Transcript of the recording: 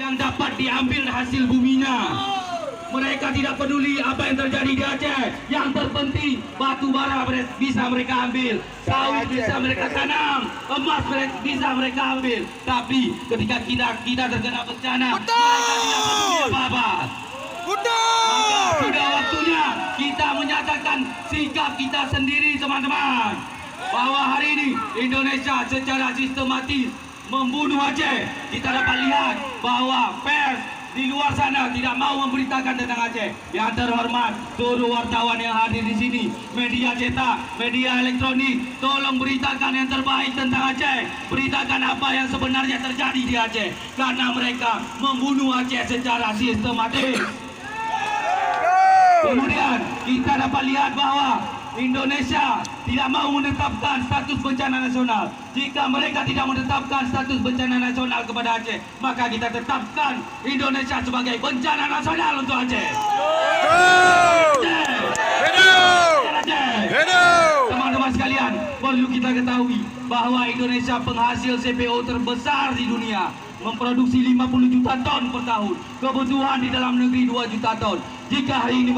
yang dapat diambil hasil buminya. Mereka tidak peduli apa yang terjadi di Aceh. Yang terpenting batu bara bisa mereka ambil, sawit bisa mereka tanam, emas bisa mereka ambil. Tapi ketika kita terkena bencana, mereka tidak peduli apa-apa. Maka sudah waktunya kita menyatakan sikap kita sendiri, teman-teman, bahwa hari ini Indonesia secara sistematis membunuh Aceh. Kita dapat lihat bahwa pers di luar sana tidak mau memberitakan tentang Aceh. Yang terhormat seluruh wartawan yang hadir di sini, media cetak, media elektronik, tolong beritakan yang terbaik tentang Aceh. Beritakan apa yang sebenarnya terjadi di Aceh, karena mereka membunuh Aceh secara sistematis. Kemudian kita dapat lihat bahwa Indonesia tidak mau menetapkan status bencana nasional. Jika mereka tidak menetapkan status bencana nasional kepada Aceh, maka kita tetapkan Indonesia sebagai bencana nasional untuk Aceh. Teman-teman sekalian, perlu kita ketahui bahwa Indonesia penghasil CPO terbesar di dunia, memproduksi 50 juta ton per tahun. Kebutuhan di dalam negeri 2 juta ton. Jika hari ini